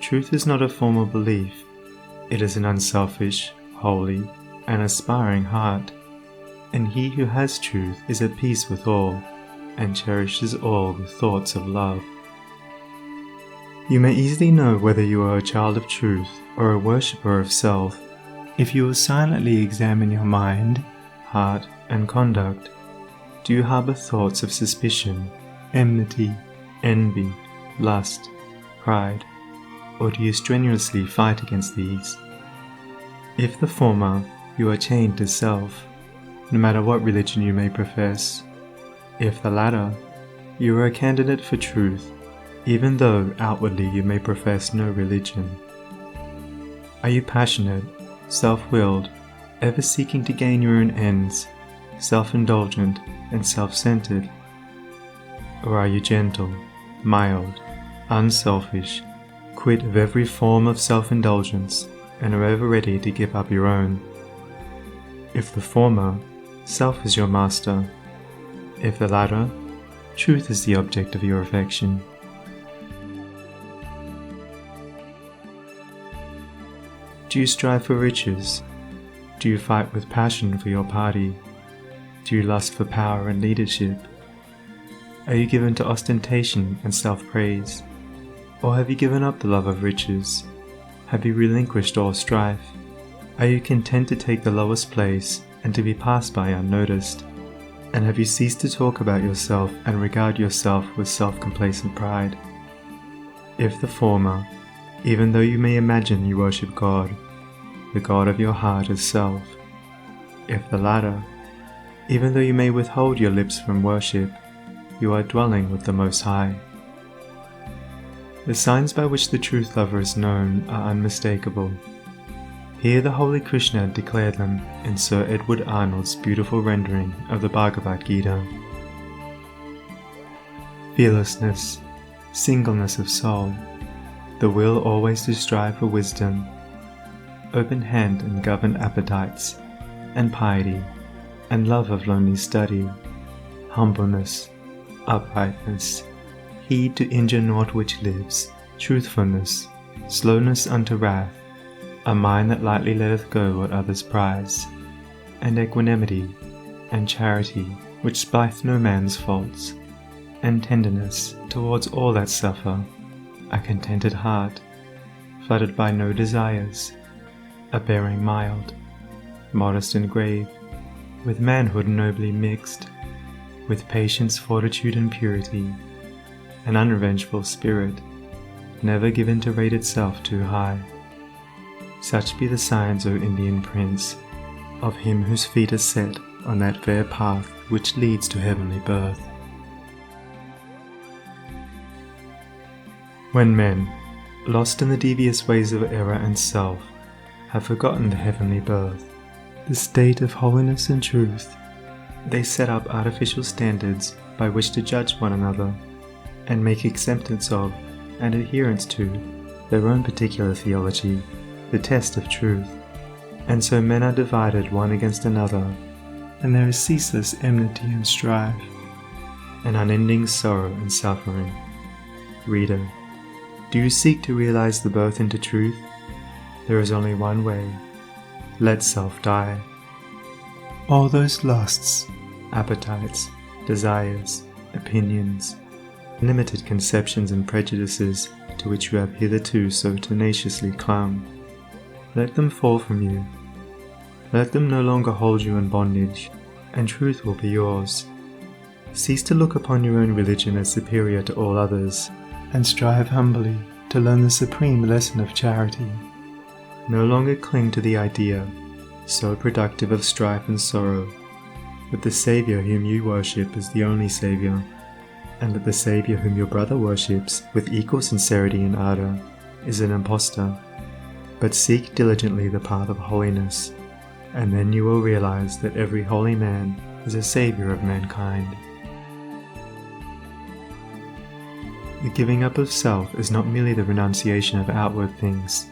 Truth is not a formal belief. It is an unselfish, holy, and aspiring heart. And he who has truth is at peace with all, and cherishes all with thoughts of love. You may easily know whether you are a child of truth or a worshipper of self if you will silently examine your mind, heart, and conduct. Do you harbor thoughts of suspicion, enmity, envy, lust, pride, or do you strenuously fight against these? If the former, you are chained to self, no matter what religion you may profess. If the latter, you are a candidate for truth, even though outwardly you may profess no religion. Are you passionate, self-willed, ever seeking to gain your own ends, self-indulgent and self-centered? Or are you gentle, mild, unselfish, quit of every form of self-indulgence, and are ever ready to give up your own? If the former, self is your master. If the latter, truth is the object of your affection. Do you strive for riches? Do you fight with passion for your party? Do you lust for power and leadership? Are you given to ostentation and self-praise? Or have you given up the love of riches? Have you relinquished all strife? Are you content to take the lowest place and to be passed by unnoticed? And have you ceased to talk about yourself and regard yourself with self-complacent pride? If the former, even though you may imagine you worship God, the God of your heart is self. If the latter, even though you may withhold your lips from worship, you are dwelling with the Most High. The signs by which the truth lover is known are unmistakable. Here the Holy Krishna declared them in Sir Edward Arnold's beautiful rendering of the Bhagavad Gita. Fearlessness, singleness of soul, the will always to strive for wisdom, open hand and governed appetites, and piety, and love of lonely study, humbleness, uprightness, heed to injure naught which lives, truthfulness, slowness unto wrath, a mind that lightly letteth go what others prize, and equanimity, and charity which spieth no man's faults, and tenderness towards all that suffer, a contented heart, flooded by no desires, a bearing mild, modest and grave, with manhood nobly mixed, with patience, fortitude, and purity, an unrevengeful spirit, never given to rate itself too high. Such be the signs, O Indian Prince, of him whose feet are set on that fair path which leads to heavenly birth. When men, lost in the devious ways of error and self, have forgotten the heavenly birth, the state of holiness and truth, they set up artificial standards by which to judge one another, and make acceptance of and adherence to their own particular theology, the test of truth. And so men are divided one against another, and there is ceaseless enmity and strife, and unending sorrow and suffering. Reader, do you seek to realize the birth into truth? There is only one way. Let self die. All those lusts, appetites, desires, opinions, limited conceptions and prejudices to which you have hitherto so tenaciously clung, let them fall from you. Let them no longer hold you in bondage, and truth will be yours. Cease to look upon your own religion as superior to all others, and strive humbly to learn the supreme lesson of charity. No longer cling to the idea, so productive of strife and sorrow, that the Saviour whom you worship is the only Saviour, and that the Saviour whom your brother worships with equal sincerity and ardour is an impostor. But seek diligently the path of holiness, and then you will realize that every holy man is a Saviour of mankind. The giving up of self is not merely the renunciation of outward things.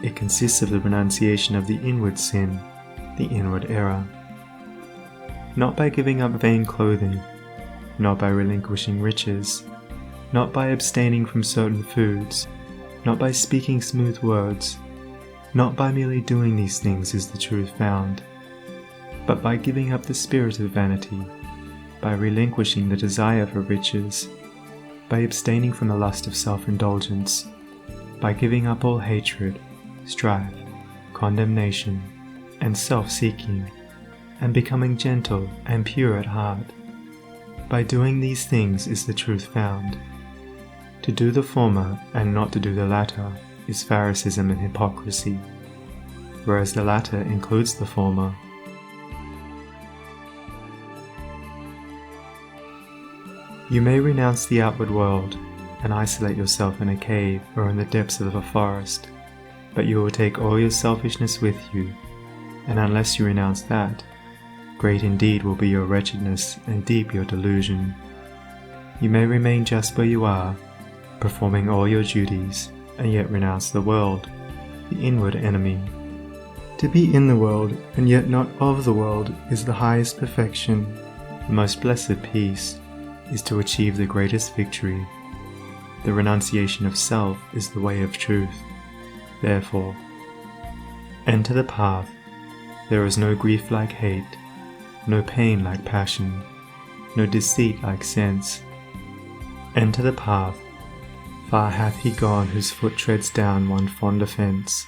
It consists of the renunciation of the inward sin, the inward error. Not by giving up vain clothing, not by relinquishing riches, not by abstaining from certain foods, Not by speaking smooth words, not by merely doing these things is the truth found, but by giving up the spirit of vanity, by relinquishing the desire for riches, by abstaining from the lust of self-indulgence, by giving up all hatred, strife, condemnation, and self-seeking, and becoming gentle and pure at heart. By doing these things is the truth found. To do the former and not to do the latter is Pharisaism and hypocrisy, whereas the latter includes the former. You may renounce the outward world and isolate yourself in a cave or in the depths of a forest, but you will take all your selfishness with you, and unless you renounce that, great indeed will be your wretchedness and deep your delusion. You may remain just where you are, performing all your duties, and yet renounce the world, the inward enemy. To be in the world and yet not of the world is the highest perfection. The most blessed peace is to achieve the greatest victory. The renunciation of self is the way of truth. Therefore, enter the path. There is no grief like hate, no pain like passion, no deceit like sense. Enter the path. Far hath he gone whose foot treads down one fond offence.